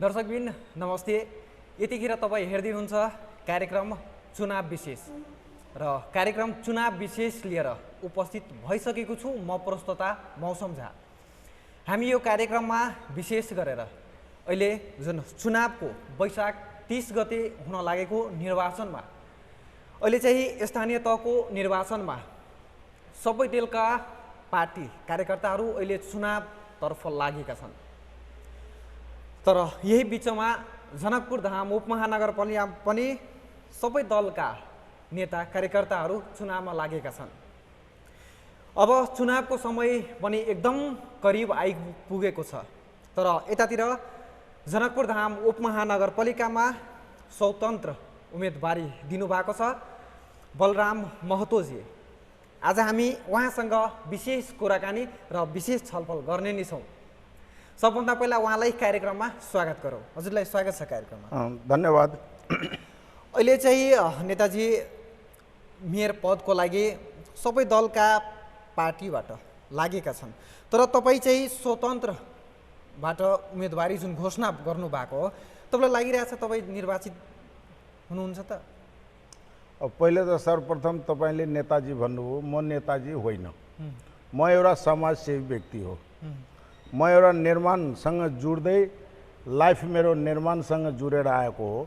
दर्शकबिन नमस्ते। यतिखेर तपाईँ हेर्दै हुनुहुन्छ कार्यक्रम चुनाव विशेष र कार्यक्रम चुनाव विशेष लिएर उपस्थित भइसकेको छु म प्रस्तोता मौसम झा। हामी यो कार्यक्रममा विशेष गरेर अहिले जुन चुनावको वैशाख 30 गते हुन लागेको निर्वाचनमा अहिले चाहिँ स्थानीय तहको निर्वाचनमा सबै दलका पार्टी कार्यकर्ताहरू अहिले चुनावतर्फ लागेका छन्। तर यही बिचमा जनकपुर धाम उपमहानगरपालिका पनि सबै दलका नेता कार्यकर्ताहरू चुनावमा लागेका छन्। अब चुनावको समय पनि एकदम करिब आइपुगेको छ। तर यतातिर जनकपुर धाम उपमहानगरपालिकामा स्वतन्त्र उम्मेदवारी दिनुभएको छ बलराम महतोजी। आज हामी उहाँसँग विशेष कुराकानी र विशेष छलफल गर्ने नै छौँ। सबभन्दा पहिला उहाँलाई कार्यक्रममा स्वागत गरौँ। हजुरलाई स्वागत छ कार्यक्रममा। धन्यवाद। अहिले चाहिँ नेताजी मेयर पदको लागि सबै दलका पार्टीबाट लागेका छन्। तर तपाईँ चाहिँ स्वतन्त्रबाट उम्मेदवारी जुन घोषणा गर्नुभएको हो, तपाईँलाई लागिरहेछ तपाईँ निर्वाचित हुनुहुन्छ त? पहिले त सर्वप्रथम तपाईँले नेताजी भन्नुभयो, म नेताजी होइन। म एउटा समाजसेवी व्यक्ति हो। म एउटा निर्माणसँग जुड्दै लाइफ मेरो निर्माणसँग जुडेर आएको हो।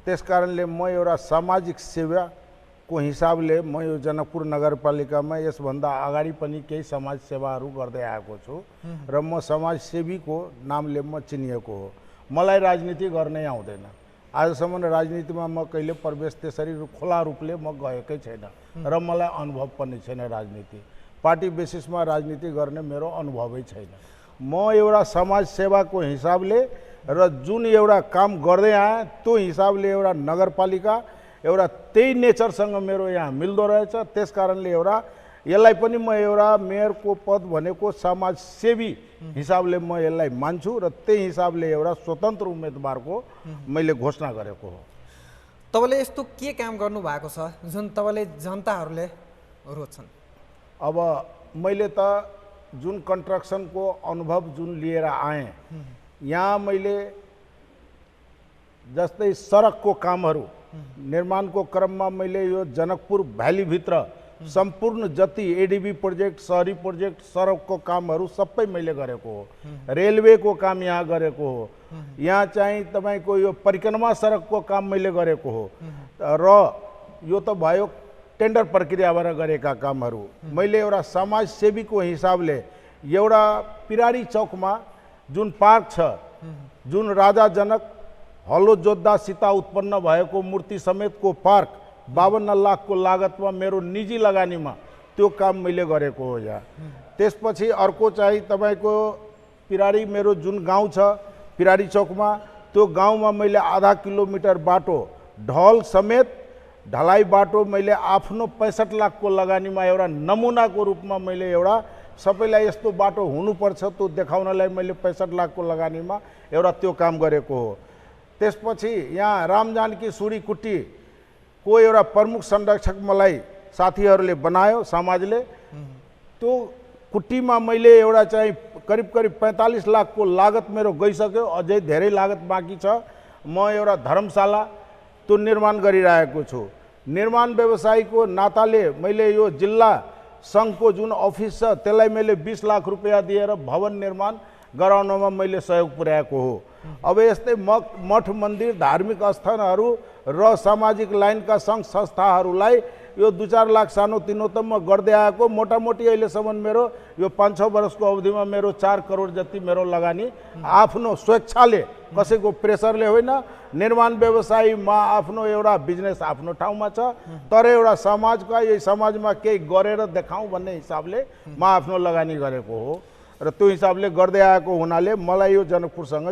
त्यस कारणले म एउटा सामाजिक सेवाको हिसाबले म यो जनकपुर नगरपालिकामा यसभन्दा अगाडि पनि केही समाज सेवाहरू गर्दै आएको छु र म समाजसेवीको नामले म चिनिएको हो। मलाई राजनीति गर्नै आउँदैन। आजसम्म राजनीतिमा म कहिले प्रवेश त्यसरी खुला रूपले म गएकै छैन र मलाई अनुभव पनि छैन। राजनीति पार्टी बेसिसमा राजनीति गर्ने मेरो अनुभवै छैन। म एउटा समाज सेवाको हिसाबले र जुन एउटा काम गर्दै आएँ त्यो हिसाबले एउटा नगरपालिका एउटा त्यही नेचरसँग मेरो यहाँ मिल्दो रहेछ। त्यस कारणले एउटा यसलाई पनि म एउटा मेयरको पद भनेको समाजसेवी हिसाबले म यसलाई मान्छु र त्यही हिसाबले एउटा स्वतन्त्र उम्मेदवारको मैले घोषणा गरेको हो। तपाईँले यस्तो के काम गर्नुभएको छ जुन तपाईँले जनताहरूले रोज्छन्? अब मैले त जुन कन्स्ट्रक्सनको अनुभव जुन लिएर आएँ, यहाँ मैले जस्तै सडकको कामहरू निर्माणको क्रममा मैले यो जनकपुर भ्यालीभित्र सम्पूर्ण जति एडिबी प्रोजेक्ट, शहरी प्रोजेक्ट, सडकको कामहरू सबै मैले गरेको हो। रेलवेको काम यहाँ गरेको हो। यहाँ चाहिँ तपाईँको यो परिक्रमा सडकको काम मैले गरेको हो र यो त भयो टेन्डर प्रक्रियाबाट गरेका कामहरू। मैले एउटा समाजसेवीको हिसाबले एउटा पिरारी चौकमा जुन पार्क छ, जुन राजा जनक हलो जोद्धा सीता उत्पन्न भएको मूर्ति समेतको पार्क 52 लाखको लागतमा मेरो निजी लगानीमा त्यो काम मैले गरेको हो यहाँ। त्यसपछि अर्को चाहिँ तपाईँको पिरारी मेरो जुन गाउँ छ पिरारी चौकमा, त्यो गाउँमा मैले आधा किलोमिटर बाटो ढल समेत ढलाइ बाटो मैले आफ्नो 65 लाखको लगानीमा एउटा नमुनाको रूपमा मैले एउटा सबैलाई यस्तो बाटो हुनुपर्छ त्यो देखाउनलाई मैले 65 लाखको लगानीमा एउटा त्यो काम गरेको हो। त्यसपछि यहाँ रामजानकी सुडी कुट्टी को एउटा प्रमुख संरक्षक मलाई साथीहरूले बनायो समाजले। त्यो कुट्टीमा मैले एउटा चाहिँ करिब 45 लाखको लागत मेरो गइसक्यो। अझै धेरै लागत बाँकी छ। म एउटा धर्मशाला त्यो निर्माण गरिरहेको छु। निर्माण व्यवसायीको नाताले मैले यो जिल्ला सङ्घको जुन अफिस छ त्यसलाई मैले 20 लाख रुपियाँ दिएर भवन निर्माण गराउनमा मैले सहयोग पुर्याएको हो। अब यस्तै मठ मन्दिर, धार्मिक स्थानहरू र सामाजिक लाइनका सङ्घ संस्थाहरूलाई यो 2-4 लाख सानो तिनो त म गर्दै आएको। मोटामोटी अहिलेसम्म मेरो यो 5-6 वर्षको अवधिमा मेरो 4 करोड जति मेरो लगानी आफ्नो स्वेच्छाले, कसैको प्रेसरले होइन। निर्माण व्यवसायीमा आफ्नो एउटा बिजनेस आफ्नो ठाउँमा छ, तर एउटा समाजका यही समाजमा केही गरेर देखाउँ भन्ने हिसाबले म आफ्नो लगानी गरेको हो र त्यो हिसाबले गर्दै आएको हुनाले मलाई यो जनकपुरसँग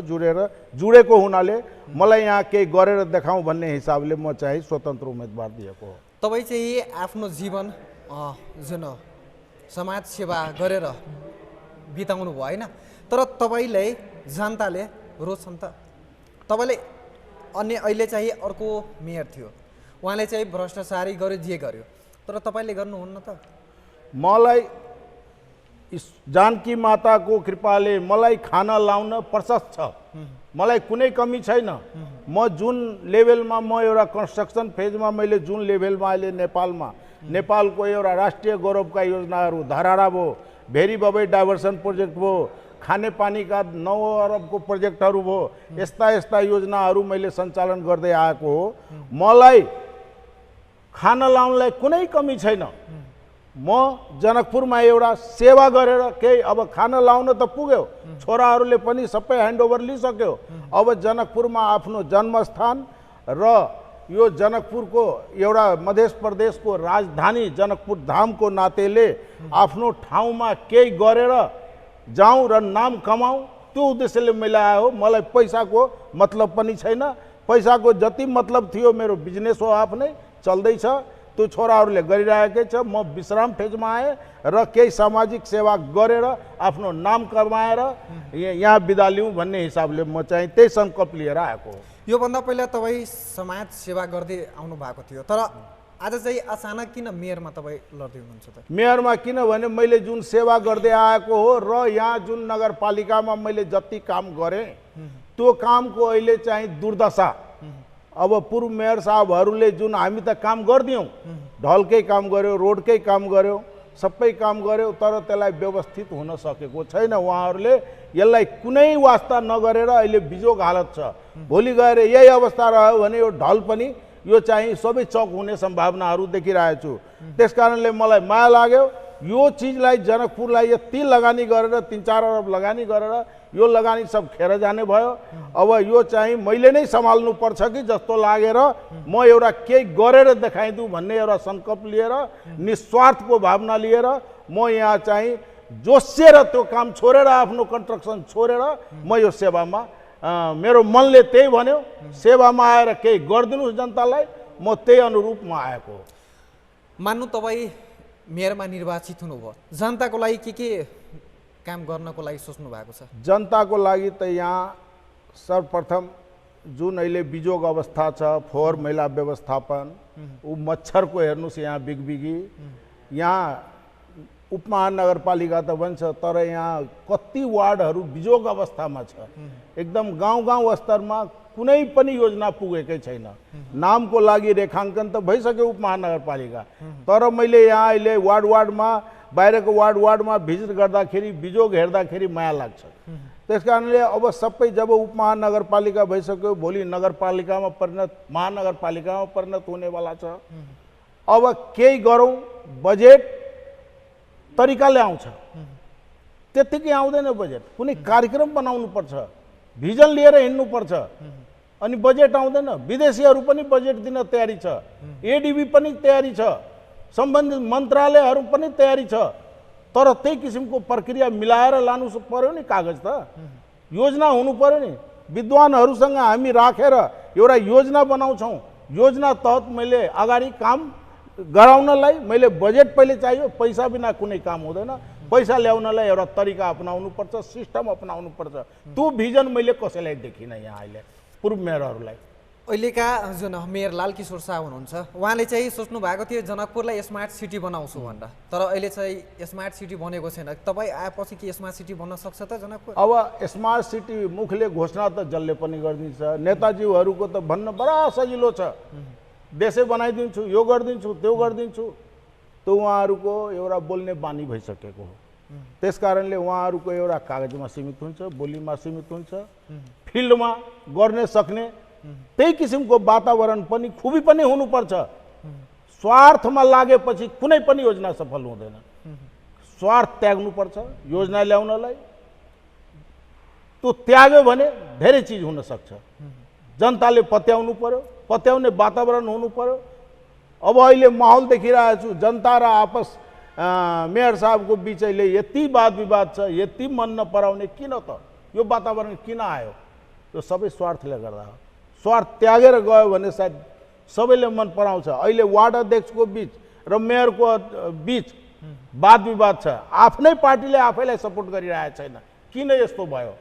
जुडेको हुनाले मलाई यहाँ केही गरेर देखाउँ भन्ने हिसाबले म चाहिँ स्वतन्त्र उम्मेदवार दिएको हो। तपाईँ चाहिँ आफ्नो जीवन जुन समाज सेवा गरेर बिताउनु भयो होइन, तर तपाईँलाई जनताले रोज्छन् त? तपाईँले अन्य अहिले चाहिँ अर्को मेयर थियो, उहाँले चाहिँ भ्रष्टाचारी गर्यो, जे गर्यो, तर तपाईँले गर्नुहुन्न त? मलाई जानकी माताको कृपाले मलाई खाना लाउन प्रशस्त छ। मलाई कुनै कमी छैन। म जुन लेभलमा म एउटा कन्स्ट्रक्सन फेजमा मैले जुन लेभलमा अहिले नेपालको एउटा राष्ट्रिय गौरवका योजनाहरू धरारा भयो, भेरी बबई डाइभर्सन प्रोजेक्ट भयो, खानेपानीका 9 अरबको प्रोजेक्टहरू भयो, यस्ता योजनाहरू मैले सञ्चालन गर्दै आएको हो। मलाई खाना लाउनलाई कुनै कमी छैन। म जनकपुरमा एउटा सेवा गरेर केही अब खाना लाउन त पुग्यो, छोराहरूले पनि सबै ह्यान्डओभर लिइसक्यो। अब जनकपुरमा आफ्नो जन्मस्थान र यो जनकपुरको एउटा मध्य प्रदेशको राजधानी जनकपुर धामको नातेले आफ्नो ठाउँमा केही गरेर जाउँ र नाम कमाउँ, त्यो उद्देश्यले मैले आयो हो। मलाई पैसाको मतलब पनि छैन। पैसाको जति मतलब थियो मेरो बिजनेस हो, आफ्नै चल्दैछ, त्यो छोराहरूले गरिरहेकै छ। म विश्राम फेजमा आएँ र केही सामाजिक सेवा गरेर आफ्नो नाम कमाएर यहाँ बिदा लिउँ भन्ने हिसाबले म चाहिँ त्यही सङ्कल्प लिएर आएको हो। योभन्दा पहिला तपाईँ समाज सेवा गर्दै आउनु भएको थियो, तर आज चाहिँ अचानक किन मेयरमा तपाईँ लड्दै हुनुहुन्छ त? मेयरमा किनभने मैले जुन सेवा गर्दै आएको हो र यहाँ जुन नगरपालिकामा मैले जति काम गरेँ त्यो कामको अहिले चाहिँ दुर्दशा। अब पूर्व मेयर साहबहरूले जुन हामी त काम गरिदियौँ, ढलकै काम गऱ्यो, रोडकै काम गऱ्यो, सबै काम गऱ्यो, तर त्यसलाई व्यवस्थित हुन सकेको छैन। उहाँहरूले यसलाई कुनै वास्ता नगरेर अहिले बिजोग हालत छ। भोलि गएर यही अवस्था रह्यो भने यो ढल पनि यो चाहिँ सबै चक हुने सम्भावनाहरू देखिरहेको छु। त्यस कारणले मलाई माया लाग्यो यो चिजलाई, जनकपुरलाई यति लगानी गरेर 3-4 अरब लगानी गरेर यो लगानी सब खेर जाने भयो। अब यो चाहिँ मैले नै सम्हाल्नु पर्छ कि जस्तो लागेर म एउटा केही गरेर देखाइदिउँ भन्ने एउटा सङ्कल्प लिएर, निस्वार्थको भावना लिएर म यहाँ चाहिँ जोसिएर त्यो काम छोडेर, आफ्नो कन्स्ट्रक्सन छोडेर म यो सेवामा, मेरो मनले त्यही भन्यो, सेवामा आएर केही गरिदिनुहोस् जनतालाई, म त्यही अनुरूपमा आएको हो। मान्नु तपाईँ मेयरमा निर्वाचित हुनुभयो, जनताको लागि के काम गर्नको लागि सोच्नु भएको छ? जनताको लागि त यहाँ सर्वप्रथम जुन अहिले बिजोग अवस्था छ, फोहोर मैला व्यवस्थापन, ऊ मच्छरको हेर्नुहोस् यहाँ बिगबिगी। यहाँ उपमहानगरपालिका त भन्छ, तर यहाँ कति वार्डहरू बिजोग अवस्थामा छ। एकदम गाउँ स्तरमा कुनै पनि योजना पुगेकै छैन। नामको लागि रेखाङ्कन त भइसक्यो उपमहानगरपालिका, तर मैले यहाँ अहिले वार्डमा, बाहिरको वार्डमा भिजिट गर्दाखेरि बिजोग हेर्दाखेरि माया लाग्छ। त्यस कारणले अब सबै जब उपमहानगरपालिका भइसक्यो, भोलि नगरपालिकामा परिणत, महानगरपालिकामा परिणत हुनेवाला छ। अब केही गरौँ, बजेट तरिकाले आउँछ, त्यत्तिकै आउँदैन बजेट। कुनै कार्यक्रम बनाउनु पर्छ, भिजन लिएर हिँड्नु पर्छ, अनि बजेट आउँदैन। विदेशीहरू पनि बजेट दिन तयारी छ, एडिबी पनि तयारी छ, सम्बन्धित मन्त्रालयहरू पनि तयारी छ, तर त्यही किसिमको प्रक्रिया मिलाएर लानु पर्यो नि। कागज त योजना हुनु पर्यो नि। विद्वानहरूसँग हामी राखेर एउटा योजना बनाउँछौँ। योजना तहत मैले अगाडि काम गराउनलाई मैले बजेट पहिले चाहियो। पैसा बिना कुनै काम हुँदैन। पैसा ल्याउनलाई एउटा तरिका अपनाउनु पर्छ, सिस्टम अपनाउनु पर्छ। त्यो भिजन मैले कसैलाई देखिनँ यहाँ अहिले पूर्व मेयरहरूलाई। अहिलेका जुन मेयर लालकिशोर शाह हुनुहुन्छ, उहाँले चाहिँ सोच्नु भएको थियो जनकपुरलाई स्मार्ट सिटी बनाउँछु भनेर, तर अहिले चाहिँ स्मार्ट सिटी बनेको छैन। तपाईँ आएपछि के स्मार्ट सिटी बन्न सक्छ त जनकपुर? अब स्मार्ट सिटी मुखले घोषणा त जसले पनि गरिदिन्छ। नेताजीहरूको त भन्न बडा सजिलो छ, देशै बनाइदिन्छु, यो गरिदिन्छु, त्यो गरिदिन्छु। त्यो उहाँहरूको एउटा बोल्ने बानी भइसकेको हो। त्यस कारणले उहाँहरूको एउटा कागजमा सीमित हुन्छ, बोलीमा सीमित हुन्छ, फिल्डमा गर्ने सक्ने त्यही किसिमको वातावरण पनि, खुबी पनि हुनुपर्छ। स्वार्थमा लागेपछि कुनै पनि योजना सफल हुँदैन। स्वार्थ त्याग्नुपर्छ योजना ल्याउनलाई। त्यो त्याग्यो भने धेरै चिज हुन सक्छ। जनताले पत्याउनु पर्यो, पत्याउने वातावरण हुनु पर्यो। अब अहिले माहौल देखिरहेको छु, जनता र आपस मेयर साहबको बिच अहिले यति वाद विवाद छ, यति मन नपराउने। किन त यो वातावरण किन आयो? यो सबै स्वार्थले गर्दा हो। स्वार्थ त्यागेर गयो भने सायद सबैले मन पराउँछ। अहिले वार्ड अध्यक्षको बिच र मेयरको बिच वाद विवाद छ। आफ्नै पार्टीले आफैलाई सपोर्ट गरिरहेको छैन। किन यस्तो भयो?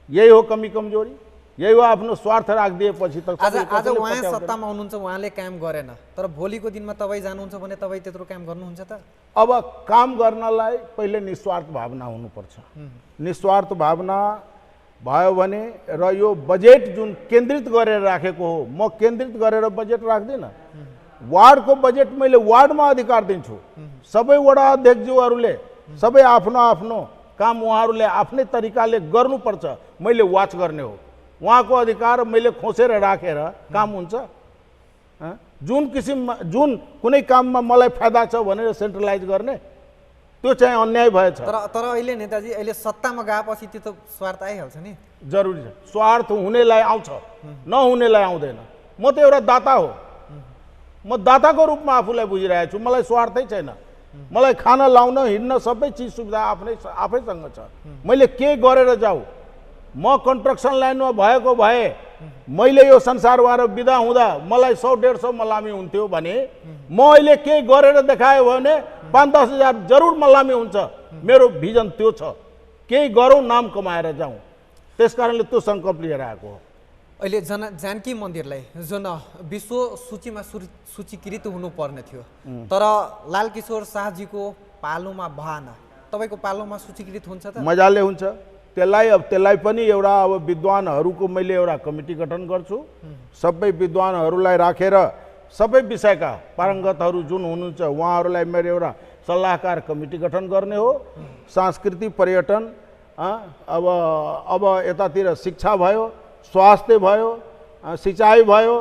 यही हो कमी कमजोरी, यही हो आफ्नो स्वार्थ राखिदिएपछि त। आज उहाँ सत्तामा हुनुहुन्छ, उहाँले काम गरेन, तर भोलिको दिनमा तपाईँ जानुहुन्छ भने तपाईँ त्यत्रो काम गर्नुहुन्छ त? अब काम गर्नलाई पहिले निस्वार्थ भावना हुनुपर्छ। निस्वार्थ भावना भयो भने र यो बजेट जुन केन्द्रित गरेर राखेको हो, म केन्द्रित गरेर बजेट राख्दिनँ। वार्डको बजेट मैले वार्डमा अधिकार दिन्छु। सबै वडा अध्यक्षज्यूहरूले सबै आफ्नो आफ्नो काम उहाँहरूले आफ्नै तरिकाले गर्नुपर्छ, मैले वाच गर्ने हो। उहाँको अधिकार मैले खोसेर राखेर काम हुन्छ? जुन किसिममा जुन कुनै काममा मलाई फाइदा छ भनेर सेन्ट्रलाइज गर्ने, त्यो चाहिँ अन्याय भएछ। तर अहिले नेताजी अहिले सत्तामा गएपछि त्यो त स्वार्थ आइहाल्छ नि। जरुरी छ, स्वार्थ हुनेलाई आउँछ, नहुनेलाई आउँदैन। म त एउटा दाता हो, म दाताको रूपमा आफूलाई बुझिरहेको छु। मलाई स्वार्थै छैन। मलाई खाना लाउन हिँड्न सबै चिज सुविधा आफैसँग छ। मैले के गरेर जाऊ? म कन्स्ट्रक्सन लाइनमा भएको भए मैले यो संसारबाट बिदा हुँदा मलाई 100-150 मलामी हुन्थ्यो भने म अहिले के गरेर देखायो भने 5-10 हजार जरुर मलामी हुन्छ। मेरो भिजन त्यो छ, केही गरौँ, नाम कमाएर जाउँ। त्यस कारणले त्यो सङ्कल्प लिएर आएको हो। अहिले जानकी मन्दिरलाई जुन विश्व सूचीमा सूचीकृत हुनुपर्ने थियो, तर लालकिशोर शाहजीको पालोमा भएन। तपाईँको पालोमा सूचीकृत हुन्छ त? मजाले हुन्छ। त्यसलाई पनि एउटा अब विद्वानहरूको मैले एउटा कमिटी गठन गर्छु। सबै विद्वानहरूलाई राखेर सबै विषयका पारङ्गतहरू जुन हुनुहुन्छ उहाँहरूलाई मेरो एउटा सल्लाहकार कमिटी गठन गर्ने हो। सांस्कृतिक पर्यटन, अब यतातिर शिक्षा भयो, स्वास्थ्य भयो, सिँचाइ भयो,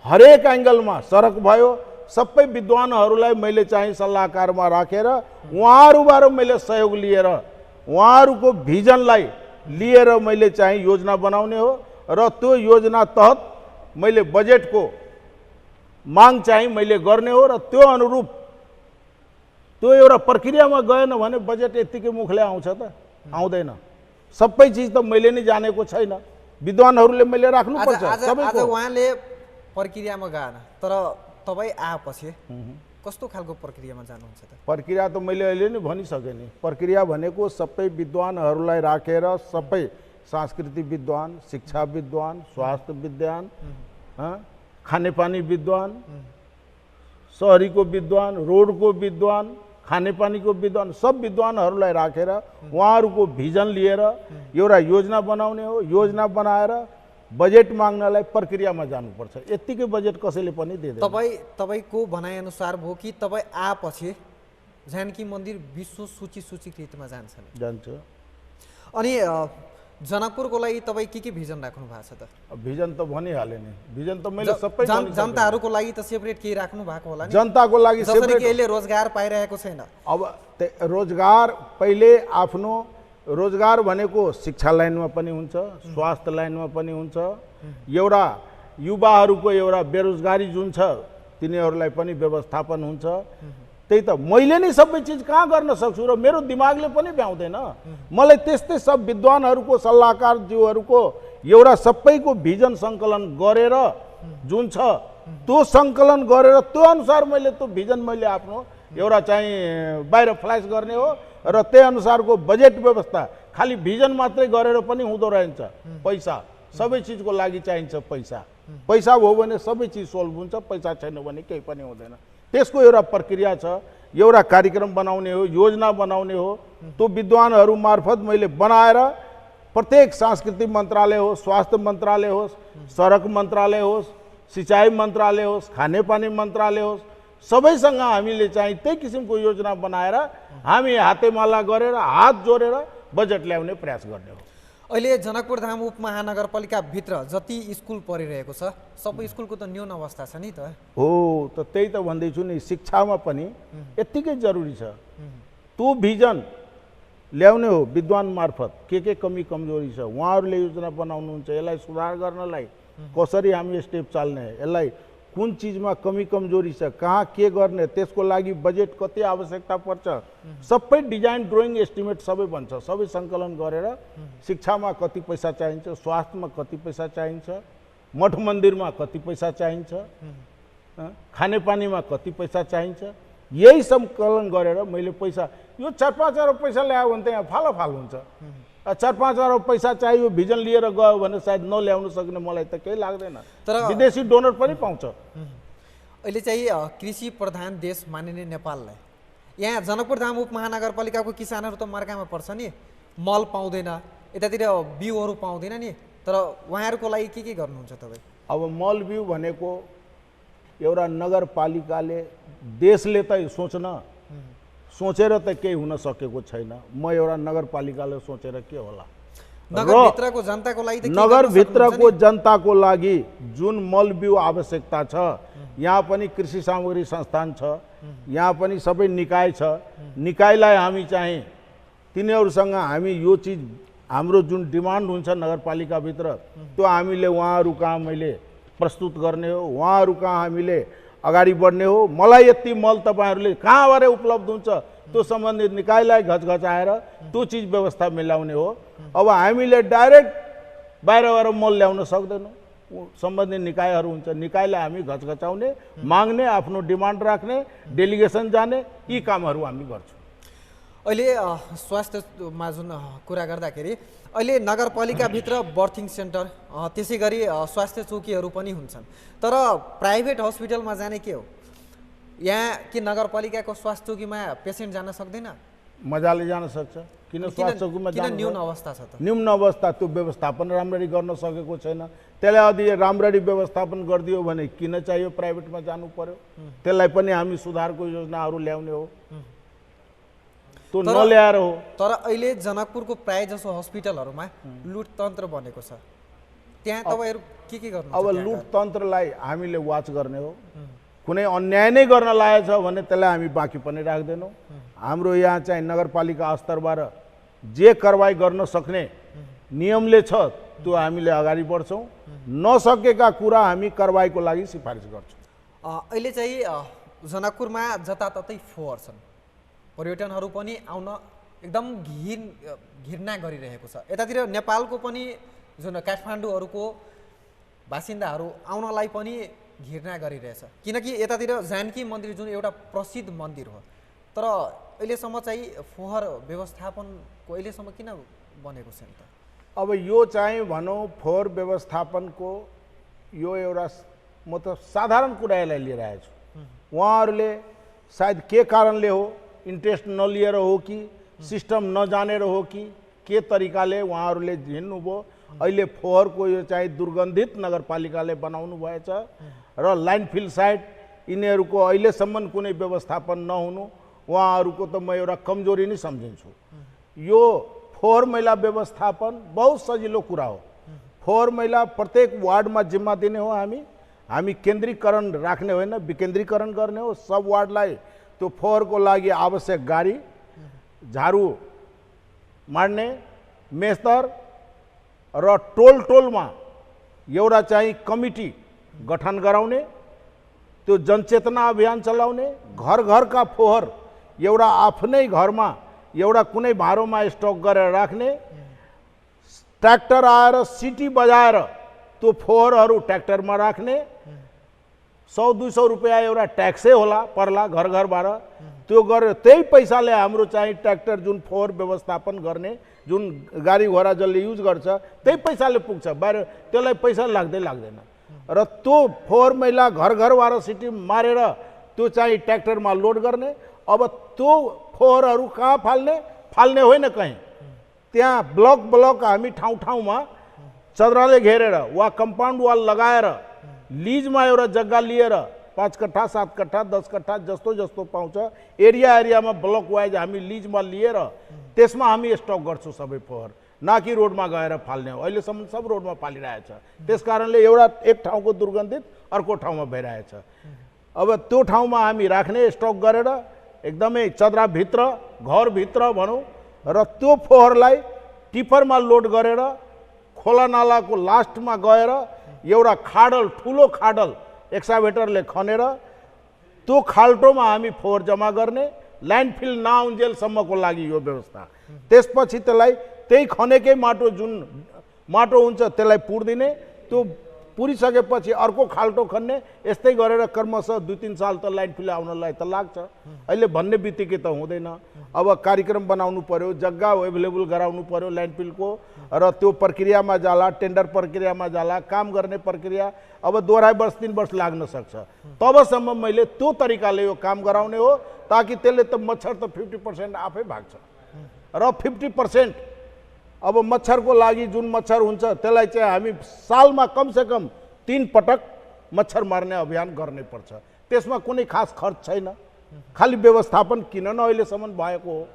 हरेक एङ्गलमा सडक भयो, सबै विद्वानहरूलाई मैले चाहिँ सल्लाहकारमा राखेर उहाँहरूबाट मैले सहयोग लिएर उहाँहरूको भिजनलाई लिएर मैले चाहिँ योजना बनाउने हो। र त्यो योजना तहत मैले बजेटको माग चाहिँ मैले गर्ने हो। र त्यो अनुरूप त्यो एउटा प्रक्रियामा गएन भने बजेट यत्तिकै मुखले आउँछ त? आउँदैन। सबै चिज त मैले नै जानेको छैन, विद्वानहरूले मैले राख्नुपर्छ सबैको। आज उहाँले प्रक्रियामा गएन, तर तपाईँ आएपछि कस्तो खालको प्रक्रियामा जानुहुन्छ त? प्रक्रिया त मैले अहिले नै भनिसकेँ नि। प्रक्रिया भनेको सबै विद्वानहरूलाई राखेर सबै सांस्कृतिक विद्वान, शिक्षा विद्वान, स्वास्थ्य विद्वान, खानेपानी विद्वान, शहरीको विद्वान, रोडको विद्वान, खानेपानीको विद्वान, सब विद्वानहरूलाई राखेर उहाँहरूको भिजन लिएर एउटा योजना बनाउने हो। योजना बनाएर बजेट माग्नलाई प्रक्रियामा जानुपर्छ। यत्तिकै बजेट कसैले पनि दिँदैन। तपाईँको भनाइअनुसार भयो कि तपाईँ आएपछि जानकी मन्दिर विश्व सूचीकृतमा जान्छ? जान्छ। अनि जनकपुरको लागि तपाईँ के भिजन राख्नु भएको छ त? भिजन त भनिहालेँ नि। भिजन त मैले सबै जनताहरूको लागि त सेपरेट केही राख्नु भएको होला नि? जनताको लागि जसरी कि अहिले रोजगार पाइरहेको छैन। अब रोजगार पहिले आफ्नो रोजगार भनेको शिक्षा लाइनमा पनि हुन्छ, स्वास्थ्य लाइनमा पनि हुन्छ। एउटा युवाहरूको एउटा बेरोजगारी जुन छ तिनीहरूलाई पनि व्यवस्थापन हुन्छ। त्यही त मैले नै सबै चिज कहाँ गर्न सक्छु र मेरो दिमागले पनि भ्याउँदैन। मलाई त्यस्तै सब विद्वानहरूको सल्लाहकारज्यूहरूको एउटा सबैको भिजन सङ्कलन गरेर जुन छ त्यो सङ्कलन गरेर त्यो अनुसार मैले त्यो भिजन मैले आफ्नो एउटा चाहिँ बाहिर फ्ल्यास गर्ने हो। र त्यही अनुसारको बजेट व्यवस्था खालि भिजन मात्रै गरेर पनि हुँदो रहेछ। पैसा सबै चिजको लागि चाहिन्छ। पैसा भयो भने सबै चिज सोल्भ हुन्छ, पैसा छैन भने केही पनि हुँदैन। त्यसको एउटा प्रक्रिया छ, एउटा कार्यक्रम बनाउने हो, योजना बनाउने हो। त्यो विद्वानहरू मार्फत मैले बनाएर प्रत्येक सांस्कृतिक मन्त्रालय होस्, स्वास्थ्य मन्त्रालय होस्, सडक मन्त्रालय होस्, सिँचाइ मन्त्रालय होस्, खानेपानी मन्त्रालय होस्, सबैसँग हामीले चाहिँ त्यही किसिमको योजना बनाएर हामी हातेमाला गरेर हात जोडेर बजेट ल्याउने प्रयास गर्ने हो। अहिले जनकपुर धाम उपमहानगरपालिकाभित्र जति स्कुल परिरहेको छ सबै स्कुलको त न्यून अवस्था छ नि त? हो त, त्यही त भन्दैछु नि। शिक्षामा पनि यत्तिकै जरुरी छ। त्यो भिजन ल्याउने हो विद्वान मार्फत। के कमी कमजोरी छ उहाँहरूले योजना बनाउनुहुन्छ। यसलाई सुधार गर्नलाई कसरी हामी स्टेप चाल्ने, यसलाई कुन चिजमा कमी कमजोरी छ, कहाँ के गर्ने, त्यसको लागि बजेट कति आवश्यकता पर्छ, सबै डिजाइन ड्रइङ एस्टिमेट सबै बन्छ। सबै सङ्कलन गरेर शिक्षामा कति पैसा चाहिन्छ, स्वास्थ्यमा कति पैसा चाहिन्छ, मठ मन्दिरमा कति पैसा चाहिन्छ, खानेपानीमा कति पैसा चाहिन्छ, यही सङ्कलन गरेर मैले पैसा यो 4-5 अरब पैसा ल्यायो भने त यहाँ फालाफाल हुन्छ। 4-5 अरब पैसा चाहियो भिजन लिएर गयो भने सायद नल्याउन सक्ने मलाई त केही लाग्दैन। तर विदेशी डोनर पनि पाउँछ। अहिले चाहिँ कृषि प्रधान देश मानिने नेपाललाई यहाँ जनकपुर धाम उपमहानगरपालिकाको किसानहरू त मर्कामा पर्छ नि। मल पाउँदैन, यतातिर बिउहरू पाउँदैन नि, तर उहाँहरूको लागि के गर्नुहुन्छ तपाईँ? अब मल बिउ भनेको एउटा नगरपालिकाले देशले त सोचेर त केही हुन सकेको छैन। म एउटा नगरपालिकाले सोचेर के होला? नगरभित्रको जनताको लागि त नगरभित्रको जनताको लागि जुन मल बिउ आवश्यकता छ, यहाँ पनि कृषि सामग्री संस्थान छ, यहाँ पनि सबै निकाय छ। निकायलाई हामी चाहिँ तिनीहरूसँग हामी यो चिज हाम्रो जुन डिमान्ड हुन्छ नगरपालिकाभित्र त्यो हामीले उहाँहरू कहाँ मैले प्रस्तुत गर्ने हो, उहाँहरू कहाँ हामीले अगाडि बढ्ने हो। मलाई यति मल तपाईँहरूले कहाँबाट उपलब्ध हुन्छ त्यो सम्बन्धित निकायलाई घचघचाएर त्यो चिज व्यवस्था मिलाउने हो। अब हामीले डाइरेक्ट बाहिरबाट मल ल्याउन सक्दैनौँ। सम्बन्धित निकायहरू हुन्छ, निकायलाई हामी घचघचाउने, माग्ने, आफ्नो डिमान्ड राख्ने, डेलिगेसन जाने, यी कामहरू हामी गर्छौँ। अहिले स्वास्थ्यमा जुन कुरा गर्दाखेरि अहिले नगरपालिकाभित्र बर्थिङ सेन्टर त्यसै गरी स्वास्थ्य चौकीहरू पनि हुन्छन्, तर प्राइभेट हस्पिटलमा जाने के हो? यहाँ कि नगरपालिकाको स्वास्थ्य चौकीमा पेसेन्ट जान सक्दैन? मजाले जान सक्छ। किन स्वास्थ्य चौकीमा किन न्यून अवस्था छ त? न्यून अवस्था, त्यो व्यवस्थापन राम्ररी गर्न सकेको छैन। त्यसलाई यदि राम्ररी व्यवस्थापन गरिदियो भने किन चाहियो प्राइभेटमा जानु पर्यो? त्यसलाई पनि हामी सुधारको योजनाहरू ल्याउने हो, त्यो नल्याएर हो। तर अहिले जनकपुरको प्राय जसो हस्पिटलहरूमा लुटतन्त्र बनेको छ, त्यहाँ तपाईँहरू के गर्नु? अब लुटतन्त्रलाई हामीले वाच गर्ने हो। कुनै अन्याय नै गर्न लागेको छ भने त्यसलाई हामी बाँकी पनि राख्दैनौँ। हाम्रो यहाँ चाहिँ नगरपालिका स्तरबाट जे कारवाही गर्न सक्ने नियमले छ त्यो हामीले अगाडि बढ्छौँ। नसकेका कुरा हामी कारवाहीको लागि सिफारिस गर्छौँ। अहिले चाहिँ जनकपुरमा जताततै फोहोर छन्, पर्यटनहरू पनि आउन एकदम घिर्ना गरिरहेको छ। यतातिर नेपालको पनि जुन काठमाडौँहरूको बासिन्दाहरू आउनलाई पनि घिर्ना गरिरहेछ, किनकि यतातिर जानकी मन्दिर जुन एउटा प्रसिद्ध मन्दिर हो, तर अहिलेसम्म चाहिँ फोहोर व्यवस्थापनको अहिलेसम्म किन बनेको छैन त? अब यो चाहिँ भनौँ फोहोर व्यवस्थापनको यो एउटा म त साधारण कुरालाई लिएर आएछु। उहाँहरूले सायद के कारणले हो, इन्ट्रेस्ट नलिएर हो कि सिस्टम नजानेर हो कि के तरिकाले उहाँहरूले हिँड्नुभयो। अहिले फोहोरको यो चाहिँ दुर्गन्धित नगरपालिकाले बनाउनु भएछ र ल्यान्डफिल साइट यिनीहरूको अहिलेसम्म कुनै व्यवस्थापन नहुनु उहाँहरूको त म एउटा कमजोरी नै सम्झिन्छु। यो फोहोर मैला व्यवस्थापन बहुत सजिलो कुरा हो। फोहोर मैला प्रत्येक वार्डमा जिम्मा दिने हो। हामी केन्द्रीकरण राख्ने होइन, विकेन्द्रीकरण गर्ने हो। सब वार्डलाई त्यो फोहोरको लागि आवश्यक गाडी, झाडु मार्ने, मेस्तर र टोलमा एउटा चाहिँ कमिटी गठन गराउने, त्यो जनचेतना अभियान चलाउने, घर-घरका फोहोर एउटा आफ्नै घरमा एउटा कुनै भारोमा स्टक गरेर राख्ने, ट्र्याक्टर आएर सिटी बजाएर त्यो फोहोरहरू ट्र्याक्टरमा राख्ने, 100-200 रुपियाँ एउटा ट्याक्सै होला पर्ला घर-घरबाट, त्यो गरेर त्यही पैसाले हाम्रो चाहिँ ट्र्याक्टर जुन फोहोर व्यवस्थापन गर्ने जुन गाडी घोडा जसले युज गर्छ त्यही पैसाले पुग्छ, बाहिर त्यसलाई पैसा लाग्दैन। र त्यो फोहोर मैला घर-घरबाट सिटी मारेर त्यो चाहिँ ट्र्याक्टरमा लोड गर्ने। अब त्यो फोहोरहरू कहाँ फाल्ने होइन, कहीँ त्यहाँ ब्लक हामी ठाउँमा चदराले घेरेर वा कम्पाउन्ड वाल लगाएर लिजमा एउटा जग्गा लिएर 5 कट्ठा 7 कट्ठा 10 कट्ठा जस्तो पाउँछ एरियामा ब्लक वाइज हामी लिजमा लिएर त्यसमा हामी स्टक गर्छौँ सबै फोहोर, न कि रोडमा गएर फाल्ने हो। अहिलेसम्म सब रोडमा फालिरहेछ, त्यस कारणले एउटा एक ठाउँको दुर्गन्धित अर्को ठाउँमा भइरहेछ। अब त्यो ठाउँमा हामी राख्ने स्टक गरेर एकदमै चदराभित्र घरभित्र भनौँ, र त्यो फोहोरलाई टिपरमा लोड गरेर खोला नालाको लास्टमा गएर एउटा खाडल, ठुलो खाडल एक्साभेटरले खनेर त्यो खाल्टोमा हामी फोहोर जम्मा गर्ने, ल्यान्डफिल नआउन्जेलसम्मको लागि यो व्यवस्था। त्यसपछि त्यसलाई त्यही खनेकै माटो जुन माटो हुन्छ त्यसलाई पुर्दिने, त्यो पुरिसकेपछि अर्को खाल्टो खन्ने, यस्तै गरेर क्रमशः 2-3 साल त ल्यान्डफिल आउनलाई त लाग्छ। अहिले भन्ने बित्तिकै त हुँदैन। अब कार्यक्रम बनाउनु पर्यो, जग्गा एभाइलेबल गराउनु पर्यो ल्यान्डफिलको, र त्यो प्रक्रियामा जाला, टेन्डर प्रक्रियामा जाला, काम गर्ने प्रक्रिया अब 2.5 वर्ष 3 वर्ष लाग्न सक्छ। तबसम्म मैले त्यो तरिकाले यो काम गराउने हो, ताकि त्यसले त मच्छर त 50% आफै भाग्छ र 50% अब मच्छरको लागि जुन मच्छर हुन्छ त्यसलाई चाहिँ हामी सालमा कमसेकम 3 पटक मच्छर मार्ने अभियान गर्नै पर्छ। त्यसमा कुनै खास खर्च छैन, खालि व्यवस्थापन किन न अहिलेसम्म भएको हो।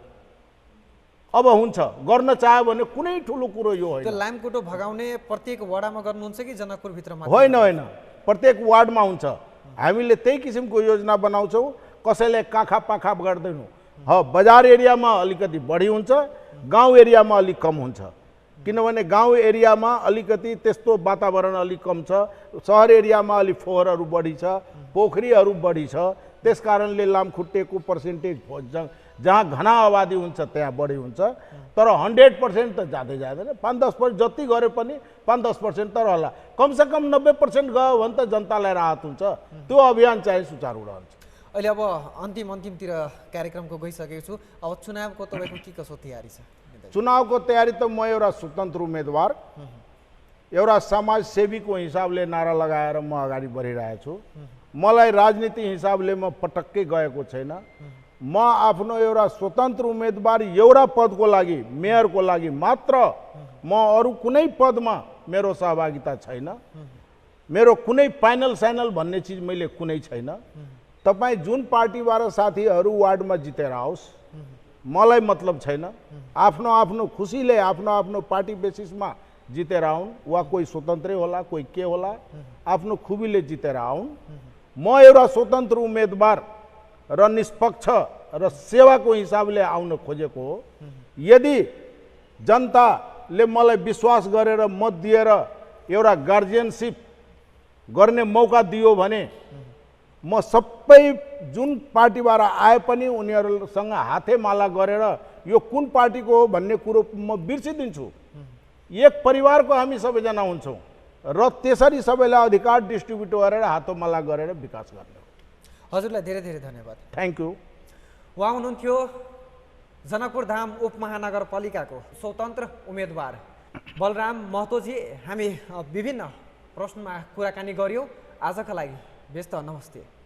अब हुन्छ, गर्न चाह्यो भने कुनै ठुलो कुरो यो होइन। त्यो लामखुट्टे भगाउने प्रत्येक वडामा गर्नुहुन्छ कि जनकपुरभित्र मात्र? होइन होइन, प्रत्येक वार्डमा हुन्छ। हामीले त्यही किसिमको योजना बनाउँछौँ, कसैले काखा पाखा गर्दैनौँ। बजार एरियामा अलिकति बढी हुन्छ, गाउँ एरियामा अलिक कम हुन्छ, किनभने गाउँ एरियामा अलिकति त्यस्तो वातावरण अलिक कम छ, सहर एरियामा अलिक फोहोरहरू बढी छ, पोखरीहरू बढी छ, त्यस कारणले लामखुट्टेको पर्सेन्टेज जहाँ घना आबादी हुन्छ त्यहाँ बढी हुन्छ। तर 100% त जाँदै जाँदैन, 5-10% जति गरे पनि 5-10% त रहला। कमसेकम 90% गयो भने त जनतालाई राहत हुन्छ। त्यो अभियान चाहिँ सुचारू रहन्छ। अहिले अब अन्तिमतिर कार्यक्रमको गइसकेको छु। अब चुनावको तपाईँको के कसो तयारी छ? चुनावको तयारी त म एउटा स्वतन्त्र उम्मेदवार, एउटा समाजसेवीको हिसाबले नारा लगाएर म अगाडि बढिरहेको छु। मलाई राजनीति हिसाबले म पटक्कै गएको छैन। म आफ्नो एउटा स्वतन्त्र उम्मेदवार एउटा पदको लागि, मेयरको लागि मात्र, म अरू कुनै पदमा मेरो सहभागिता छैन। मेरो कुनै प्यानल स्यानल भन्ने चिज मैले कुनै छैन। तपाईँ जुन पार्टीबाट साथीहरू वार्डमा जितेर आओस्, मलाई मतलब छैन। आफ्नो आफ्नो खुसीले आफ्नो आफ्नो पार्टी बेसिसमा जितेर आउन्, वा कोही स्वतन्त्रै होला, कोही के होला, आफ्नो खुबीले जितेर आउन्। म एउटा स्वतन्त्र उम्मेदवार र निष्पक्ष र सेवाको हिसाबले आउन खोजेको हो। यदि जनताले मलाई विश्वास गरेर मत दिएर एउटा गार्जियनसिप गर्ने मौका दियो भने म सबै जुन पार्टीबाट आए पनि उनीहरूसँग हातेमाला गरेर यो कुन पार्टीको हो भन्ने कुरो म बिर्सिदिन्छु। एक परिवारको हामी सबैजना हुन्छौँ र त्यसरी सबैलाई अधिकार डिस्ट्रिब्युट गरेर हातोमाला गरेर विकास गर्ने हो। हजुरलाई धेरै धेरै धन्यवाद। Thank you. उहाँ हुनुहुन्थ्यो जनकपुर धाम उपमहानगरपालिकाको स्वतन्त्र उम्मेदवार बलराम महतोजी। हामी विभिन्न प्रश्नमा कुराकानी गर्यौँ। आजका लागि व्यस्त, नमस्ते।